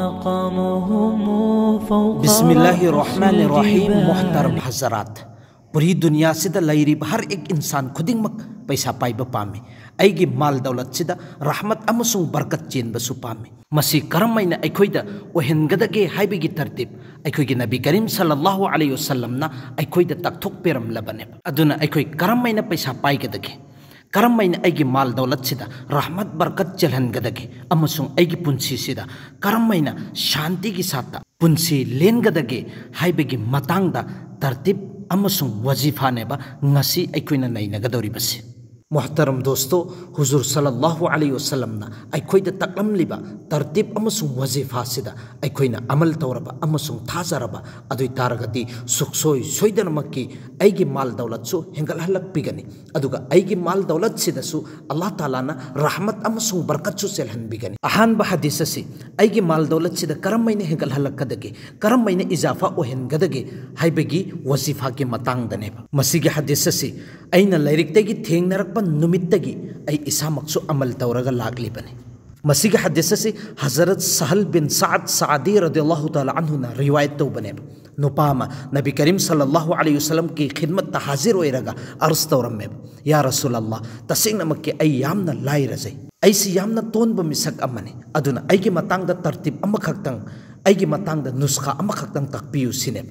مقامهم فوق बिस्मिल्लाहिर्रहमानिर्रहीम मोहतरम हजरात पूरी दुनिया सिदा लैरिब हर एक इंसान खुदिंगमक पैसा पाइबा पामे अइगी माल दौलत सिदा रहमत अमसुंग बरकत चेनबसु पामे मसी करमैना अखोइदा ओहेनगदगे हाइबिगी तरतीब अखोइगी नबी करीम सल्लल्लाहु अलैहि वसल्लमना अखोइदा तकथोक पेरमलबने अदुना अखोइ करमैना पैसा पाइगदगे करमैना अइगी माल दौलत सिदा रहमत बरकत चलहनगदगे अमसुंग अइगी पुंसी सिदा करमैना शांति की साथ पुंसी लेनगदगे हाइबिगी मतांगदा तरतीब अमसुंग वजीफा नेबा ngasi अखोइना नैनगदौरिबसे मोहतरम दोस्तों हुजूर सल्लल्लाहु अलैहि वसल्लम ना अखोइदा तकलमलिबा तरतीब अमसुंग वजीफा सिदा अखोइना अमल तौरबा अमसुंग थाजरबा अदुइ तारगति सुखसोय सोइदनमक्की अइगी माल दौलत सु हेंगलहलक पिगनी अदुगा अइगी माल दौलत सिदसु अल्लाह ताला ना रहमत अमसुंग बरकत सु सेलहन बिगनी अहानबा हदीस असि अइगी माल दौलत सिदा करमैना हेंगलहलक कदगे करमैना इजाफा ओहेनगदगे हाइबगी वजीफा के मतांगदनेबा मसिगी हदीस असि अइना लैरिक्तगी थेंगनरक नुमित्तगी ऐ इसामक्सु अमल तौरगा लागलिबने मसिगी हदीस से हजरत सहल बिन साद सादी रदियल्लाहु ताला अन्हु ना रिवायत तौबने नुपामा नबी करीम सल्लल्लाहु अलैहि वसल्लम की खिदमत हाजिर ओइरगा अर्ज तौरमे या रसूल अल्लाह तसिंगनमक्के ऐ यामना लाइरजै ऐसी यामना तोनब मिसक अमने अदुना ऐगी मतांगदा तरतीब अमखक्तंग ऐगी मतांगदा नुस्खा अमखक्तंग तकपियु सिने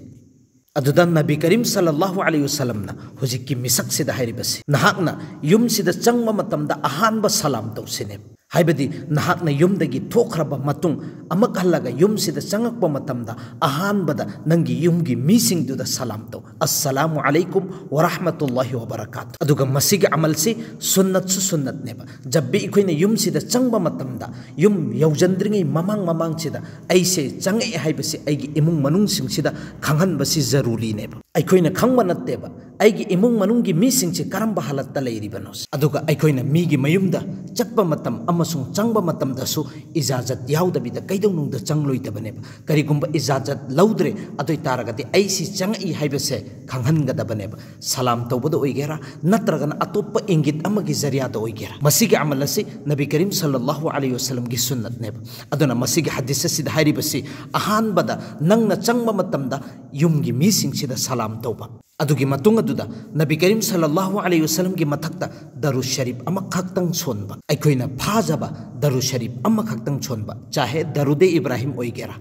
अदुदा नबी करीम सल्लल्लाहु अलैहि वसल्लम ना हुजिकी मिसक सिदा हाइरिबसी नहाकना युम सिदा चंगमा मतमदा अहानबा सलाम तौसिने हाइबदी नहाकना युमदगी थोखरबा मतुंग अमक हल्लगा युम सिदा चंगकपा मतमदा अहानबदा नंगी युमगी मीसिंगदुदा सलाम तौ अस्सलामु अलैकुम व रहमतुल्लाहि व बरकातुहु अदुगा मसिगी अमल से सुन्नत नेबा जब भी इखोइना युम सिदा चंगबा मतमदा युम यौजंद्रिंगै ममांग सिदा ऐसे चंगै हाइबसी ऐगी इमुंग मनुंग सिंग सिदा खंगहनबसी जरूरी नेबा अखोइना खंगबा नत्तेबा ऐगी इमुंग मनुंगी मीसिंगसे करंबा हालतता लैरिबनोस अदुगा अखोइना मीगी मयुमदा चक्पा मतम अमसुंग चंगबा मतमदसु इजाजत याउदबिदा कैदौनुंगदा चंगलोइदबनेबा करिगुंबा इजाजत लौद्रे अदुइ तारगदि ऐसी चंगई हाइबसे खंगहनगदबनेबा सलाम तौबदा ओइगेरा नत्रगना अतोप्पा इंगित अमगी जरियादा ओइगेरा मसिगी अमल असि नबी करीम सल्लल्लाहु अलैहि वसल्लम की सुन्नत नेबा अदुना मसिगी हदीस सिदा हाइरिबसी अहानबदा नंगना चंगबा मतमदा युमगी मीसिंगसिदा सलाम तौबा अदुगी मतुंग अदुदा नबी करीम सल्लल्लाहु अलैहि वसल्लम की मथक्ता दरुद शरीफ अमखक्तंग सोनबा अखोइना फाजबा दरुद शरीफ अमखक्तंग सोनबा चाहे दरुदे इब्राहिम ओइगेरा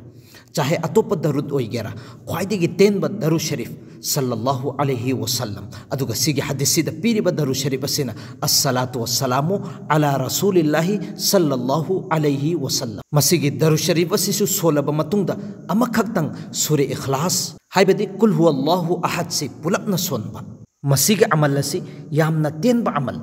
चाहे अतोप दरुद ओइगेरा ख्वाइदिगी तेनबा दरुद शरीफ सल्लल्लाहु अलैहि वसल्लम अदुगा सिगी हदीसिदा पीरिबा दरुद शरीफ असिना अस्सलातु वस्सलामु अला रसूलिल्लाहि सल्लल्लाहु अलैहि वसल्लम मसिगी दरुद शरीफ असिसु सोलबा मतुंगदा अमखक्तंग सूरे इखलास हाइबदी कुल हुवल्लाहु अहद से पुलपना सोनबा मसिगी अमल असि यामना तेनबा अमल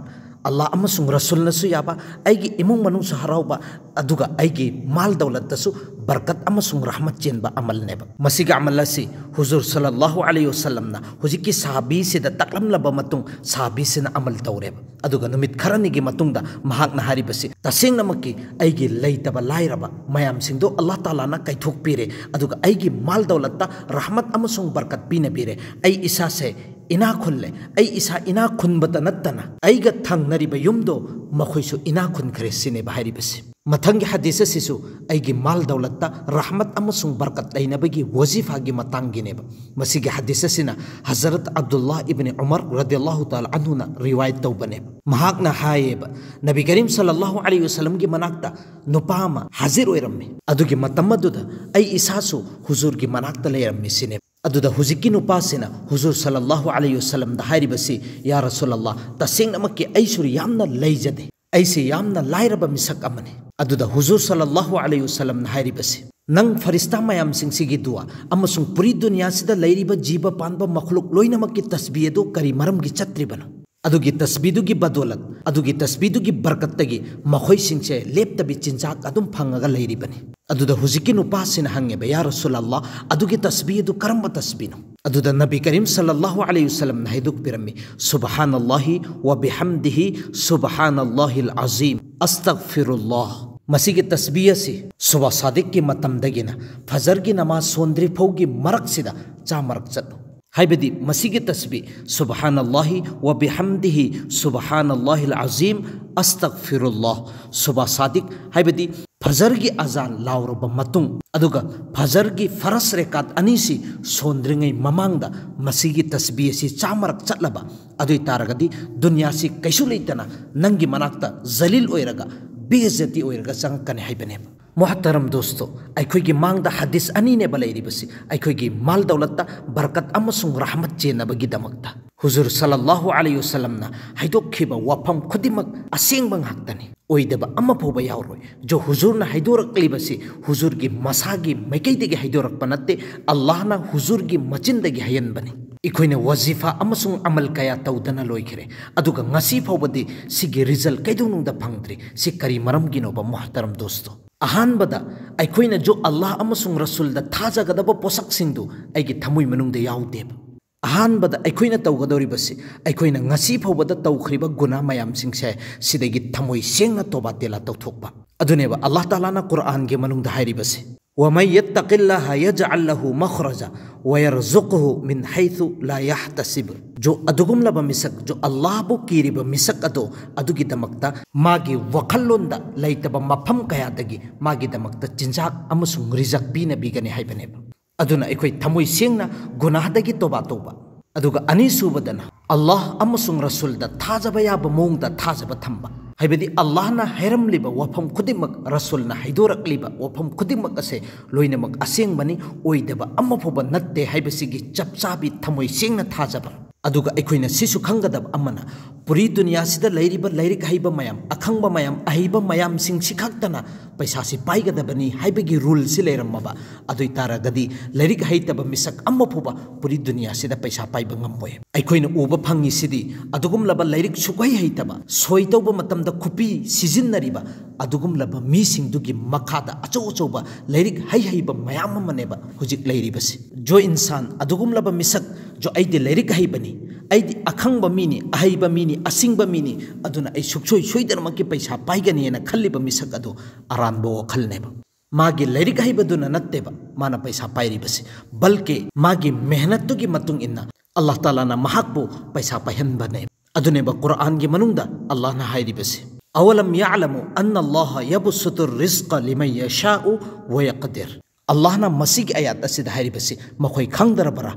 अल्लाह अमसुंग रसूलनसु याबा ऐगी इमुंग मनुंगसु हराउबा अदुगा ऐगी माल दौलतसु बरकत अमसुंग रहमत चेनबा अमल नेबा मसिगी अमल असि हुजूर सल्लल्लाहु अलैहि वसल्लम ना हुजिकी साहबी सिदा तकलमलबा मतुंग साहबी सिना अमल तौरेबा अदुगा नुमित खरनिगी मतुंगदा महाकना हारिबसी तसेंगनमक्की ऐगी लैतबा लाइरबा मयाम सिंगदो अल्लाह ताला ना कैथोक पीरे अदुगा ऐगी माल दौलतता रहमत अमसुंग बरकत पीने पीरे ऐ इसा से इना खुल्ले ऐ इसा इना खुनबता नत्तना ऐगा थंगनरिबा युमदो मखोइसु इना खुनखरे सिने बाहारिबसी मथंगी हदीस सिसु ऐगी माल दौलतता रहमत अमसुंग बरकत लैनबगी वजीफागी मतांगिनेबा मसिगी हदीस सिना हजरत अब्दुल्लाह इब्न उमर रदियल्लाहु ताला अन्हुना रिवायत तौबने महाकना हायेबा नबी करीम सल्लल्लाहु अलैहि वसल्लम की मनाक्ता नुपामा हाजिर ओइरम्मे अदुगी मतमदुदा ऐ इसासु हुजूर की मनाक्ता लेरम्मे सिने अदुदा हुजिकी नुपासिना हुजूर सल्लल्लाहु अलैहि वसल्लम दा हाइरिबसी या रसूलल्लाह तसेंगनमक्की ऐसुर यामना लैजदे ऐसे यामना लाइरबा मिसक अमने अदुदा हुजूर सल्लल्लाहु अलैहि वसल्लम ना हाइरिबसी नंग फरिस्ता मयाम सिंगसिगी दुआ अमसुंग पूरी दुनिया सिदा लैरिबा जीव पानबा मखलुक लोइनमक्की तस्बीह दो करी मरमगी चत्रिबना अदुगी तस्बीदुगी बदौलत अदुगी तस्बीदुगी बरकतगी मखोइ सिंगसे लेप्तबी चिंजाक अदुम फंगगा लैरिबनी अदुदा हुजिकी नुपासिना हंगेबा या रसूलल्लाह अदुगी तस्बीह दु करंबा तस्बीनो अदुदा नबी करीम सल्लल्लाहु अलैहि वसल्लम ना हिदुक पिरम्मी सुब्हानल्लाहि व बिहम्दिहि सुब्हानल्लाहिल अज़ीम अस्तगफिरुल्लाह मसीगी तस्बीह से सुबह सादिक की मतमदगिना फजर की नमाज सोंद्री फौगी मरक सिदा चा मरक चलो हाइबदी मसीगी तस्बीह सुब्हानल्लाहि व बिहम्दिहि सुब्हानल्लाहिल अज़ीम अस्तगफिरुल्लाह सुबह सादिक हाइबदी फजर की अजान लाउरब मतुंग अदुगा फजर की फरस रेकात अनीसी सोंद्रिंगै ममांगदा मसीगी तस्बीह सी चामरक चटलबा अदुई तारगदी दुनिया सी कैसु लेतना नंगी मनाक्ता जलील ओइरगा बेइज्जती ओइरगा चंगकने हाइबने मोहतरम दोस्तों अखोगी मांगदा हदीस अनी ने बलैरिबसी अखोगी माल दौलत्ता बरकत अमसुंग रहमत चेनबगी दमक्ता हुजूर सल्लल्लाहु अलैहि वसल्लमना हाइदोखिबा वाफम खुदिमक असेंग हाक्तनी ओइदबा अमा फोबा यावरोय जो हुजूरना हाइदोरक्लिबसी हुजूर की मसागी मैकैदगी हाइदोरक्पा नत्ते अल्लाहना हुजूर की मचिंदगी हायनबनी इखोइने वजीफा अमसुंग अमल कया तौदना लोइखरे अदुगा ngasi फावबदी सिगी रिजल्ट कैदुनुंगदा फंगद्री सि करी मरमगिनोबा मोहतरम दोस्तों अहानबदा अखोइने जो अल्लाह अमसुंग रसूलदा थाजगदबा पोसकसिंगदु आइगी थमुइ मनुंगदा याउदेबा अहानबदा अखोइने तौगदौरिबसी अखोइने ngasi फावबदा तौखरिबा गुना मयामसिंगसे सिदगी थमुइ सेंगना तोबा तेला तौथोकबा अदुनेबा अल्लाह तालाना कुरान के मनुंगदा हाइरिबसी वमन यत्तकिल्लाह यजअल लहु मखरजा वयरजुकहु मिन हैथु ला यहतसिब जो अदुगुमलबा मिसक जो अल्लाह बु कीरिबा मिसक अदो अदुगी दमक्ता मागी वखल्लोंदा लैतबा मफम कयादगी मागी दमक्ता चिंजाक अमसुंग रिजक बीना बीगने हाइबनेबा अदुना अखोइ थमुइ सेंगना गुनाहदगी तोबा तोबा अदुगा अनीसुबदना अल्लाह अमसुंग रसूलदा थाजबा याबा मोंगदा थाजबा थंबा हाइबदी अल्लाहना हैरमलिबा वफम खुदिमक रसूलना हाइदोरक्लिबा वफम खुदिमक असे लोइनमक असेंगबनी ओइदबा अमफोबा नत्ते हाइबसिगी चपचाबी थमोइ सेंगना थाजबा अदुगा अखोइना सिसु खंगदब अमना पुरी दुनिया सिदा लैरिबा लैरिक हाइबा मयाम अखंगबा मयाम अहिबा मयाम सिंग सिखक्तना पैसा सि पाइगदबनी हाइबगी रूल सि लेरमबा अदुइ तारगदी लैरिक हाइतबा मिसक अमफोबा पुरी दुनिया सिदा पैसा पाइबा ngamboi अखोइना उबा फंगी सिदी अदुगुमलबा लैरिक सुगै हाइतबा सोइतौबा मतमदा खुपी सिजिनरिबा अदुगुमलबा मीसिंगदुगी मखादा अचौ अचौबा लैरिक हाइबा मयाम मनेबा हुजिक लैरिबसी जो इंसान अदुगुमलबा मिसक जो आइदे लैरिक हाइबनी आइदि अखंगबा मीनी अहैबा मीनी असिंगबा मीनी अदुना आई सुक्सोइ सोइदरमकी पैसा पाइगनेना खल्लिबा मिसक अदो अरानबो वखलनेबा मागी लैरिक हाइबदुना नत्तेबा माना पैसा पाइरिबसी बल्कि मागी मेहनतुगी मतुंग इन्ना अल्लाह तालाना महाकबो पैसा पाइहनबने अदुनेबा कुरान की मनुंगदा अल्लाहना हाइरिबसी अवलम यालमु अन्न अल्लाह यबसुतुर रिज़्क़ लिमन यशाउ व यक़दिर अल्लाहना मसीग आयात असिदा हाइरिबसी मखोइ खंगदरबरा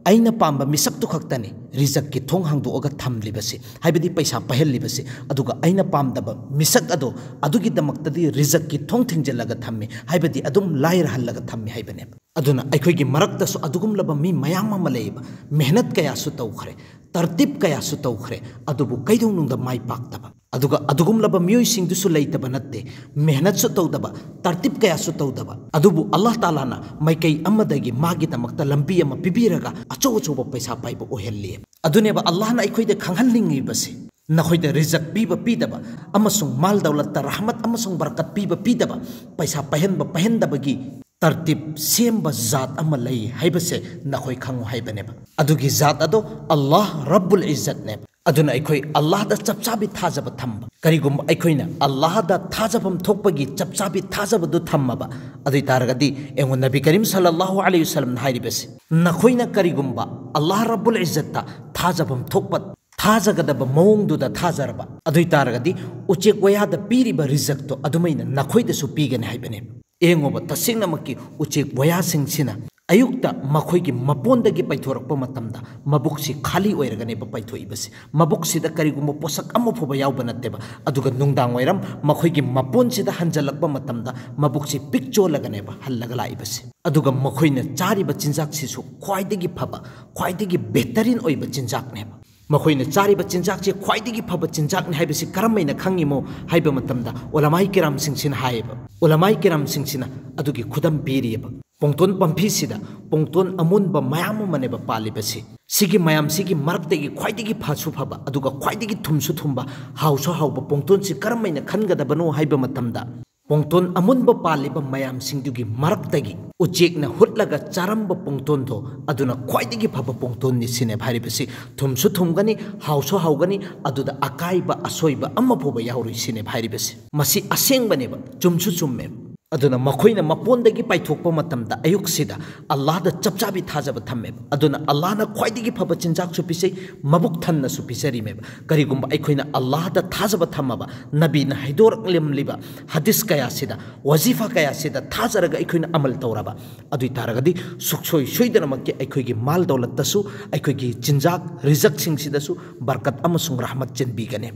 आइना पाम्बा मिसक्तु खक्तनी रिजक की थोंग हांगदोगा थमलिबसी हाइबदी पैसा पहलिबसी अदुगा आइना पामदबा मिसक अदो अदुगी दमक्तदी रिजक की थोंग थिंगजलगा थम्मी हाइबदी अदुम लाइर हल्लगा थम्मी हाइबने अदुना अखोइगी मरक्तसु अदुगुमलबा मी मयाम अमा लेबा मेहनत कयासु तौखरे तरतीब कयासु तौखरे अदुबु कैदौनुंदा माइ पाक्तबा अदुगा अदुगुमलबा मियोइसिंगदुसु लैतबा नत्ते मेहनतसु तौदबा तरतीब कयासु तौदबा अदुबु अल्लाह तालाना माइकै अमदगी मागी दमक्ता लंबी अमा पिबिरगा अचौ अचौबा पैसा पाइबा ओहेल्ली अदुनेबा अल्लाहना अखोइदे खंगहनलिंगिबसी नखोइदे रिजक पीबा पीदबा अमसुंग माल दौलत्ता रहमत अमसुंग बरकत पीबा पीदबा पैसा पहनबा पहनदबगी तरतीब सेम्बा जात अमा लई हाइबसे नखोइ खंगु हाइबनेबा अदुगी जात अदो अल्लाह रब्बुल इज्जत ने अदुना अखोइ अल्लाह दा चपचाबी थाजबा थम्बा करिगुम अखोइना अल्लाह दा थाजबम थोकपगी चपचाबी थाजबदु थम्मबा अदुइ तारगदी एंगो नबी करीम सल्लल्लाहु अलैहि वसल्लम हाइरिबसे नखोइना करिगुम्बा अल्लाह रब्बुल इज्जत ता थाजबम थोकपा थाजगदबा मौंगदुदा थाजरबा अदुइ तारगदी उचेक वयादा पीरिबा रिजक तो अदुमैना नखोइदसु पीगने हाइबने एंगोबा तसेंगनमकी उचेक वयासिंगसिना अयुक्ता मखोइगी मपोंदगी पैथोरक्पा मतमदा मबुक्सी खाली ओइरगनेबा पैथोइबसी मबुक्सीदा करिगुम्बा पोसक अमफोबा याउबा नत्तेबा अदुगा नुंगदांग ओइरम मखोइगी मपोनसिदा हंजलक्पा मतमदा मबुक्सी पिक्चोलगनेबा हल्लगा लाइबसी अदुगा मखोइना चारिबा चिंजाकसिसु ख्वाइदगी फबा ख्वाइदगी बेहतरीन ओइबा चिंजाकनेबा मखोइना चारिबा चिंजाकसे ख्वाइदगी फबा चिंजाकने हाइबसी करमैना खंगिमो हाइबा मतमदा उलमाई किराम सिंगसिना हाइबा उलमाई किराम सिंगसिना अदुगी खुदम पीरियबा पोंगतोन पंफीसिदा पोंगतोन अमुनबा मयाम मनेबा पालिबसी सिगी मयाम सिगी मरक्तगी ख्वाइदगी फासु फबा अदुगा ख्वाइदगी थुमसु थुमबा हाउसु हाउबा पोंगतोन सि करमैना खनगदबनो हाइबा मतमदा पोंगतोन अमुनबा पालिबा मयाम सिंगदुगी मरक्तगी उचेकना हुटलगा चारंबा पोंगतोन दो अदुना ख्वाइदगी फबा पोंगतोन नि सिने भारिबसी थुमसु थुमगनी हाउसु हाउगनी अदुदा अकाइबा असोइबा अम्मफोबा याउरुइ सिने भारिबसी मसी असेंगबनेबा चुमसु चुम्मे aduna makoina mapondagi paithokpa matamda ayuksida Allah da chapchabi thajaba thamme aduna Allah na khwaidigi phaba chinjak su pisei mabuk thanna su pisari me karigumba aikoina Allah da thajaba thammaba nabi na haidor lemliba hadis kaya sida wazifa kaya sida thajaraga aikoina amal tawraba adui taragadi suksoi soidana makki aikoigi mal dawlat tasu aikoigi chinjak rizak sing sidasu barkat amasung rahmat chenbi gane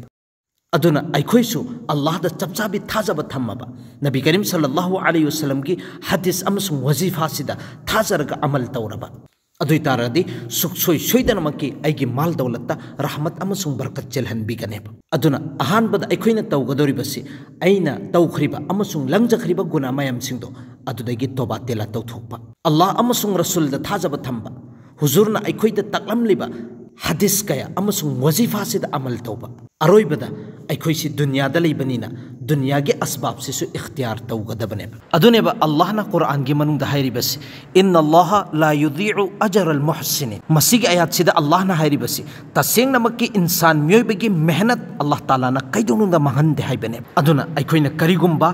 aduna aikoisu Allah da chapchabi thajaba thammaba Nabi Karim sallallahu alaihi wasallam ki hadis amasung wazifa sida thajaraga amal tawraba adui taradi suksoi soidana makki aigi mal dawlatta rahmat amasung barkat chelhanbi gane aduna ahan bada aikoina tawgadori basi aina tawkhriba amasung langjakhriba guna mayam singdo adudagi toba tela tawthokpa Allah amasung rasul da thajaba thamba huzurna aikoida taklamliba hadis kaya amasung wazifa sida amal tawba aroibada aikoisi dunya da leibanina dunya ge asbab sisu ikhtiyar tawgadabane aduneba Allah na Quran gi manung da hairibasi inna Allah la yudhi'u ajra al muhsinin masigi ayat sida Allah na hairibasi taseng namakki insan myoybegi mehnat Allah taala na kaidunung da mahande haibane aduna aikoina karigumba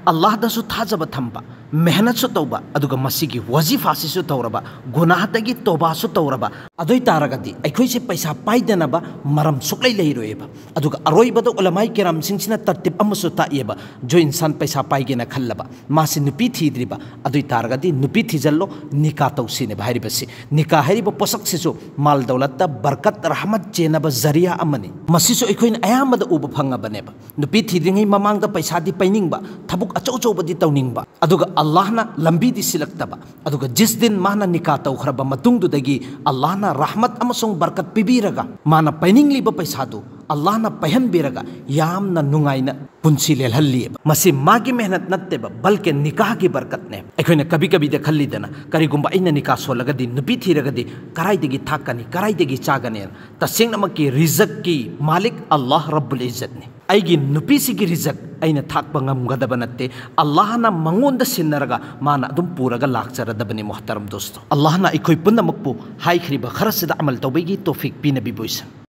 Allah da su thajaba thamba mehnat su tawba aduga masigi wazifa sisu tawraba gunah dagi toba su tawraba adoi taragadi aikoisi paisa paidanaba maram suklai leiroeba aduga aroibada ulamai kiram singsina tartib amasu taiyeba jo insan paisa paigena khallaba masi nupi thidriba adoi taragadi nupi thijallo nikah tawsine bhairibasi nikah hariba posak sisu mal dawlatta barkat rahmat chenaba zariya amani masisu aikoin ayamada uba phangabaneba nupi thidringai mamangda paisa di painingba thabuk achau chobadi tawningba aduga Allah na lambi di silaktaba aduga jisdin mana nikah tawkhraba matungdudagi Allah na rahmat amasung barkat pibiraga mana painingli ba paisa du Allah na pahan biraga yam na nungai na punsi lelhalli masi magi mehnat natte ba balke nikah ki barkat ne aikoina kabi kabi de khalli dana kari gumba ina nikah solagadi nupi thiragadi karai degi thakani karai degi chagane taseng namaki rizq ki malik Allah rabbul izzat ne aigi nupi sigi rizq aina thakpa ngamgadaba natte Allah na mangonda sinnaraga mana adum puraga lakcharadabani muhtaram dosto Allah na ikoi punnamakpu hai khriba kharasida amal tawbegi tawfik pinabi boisan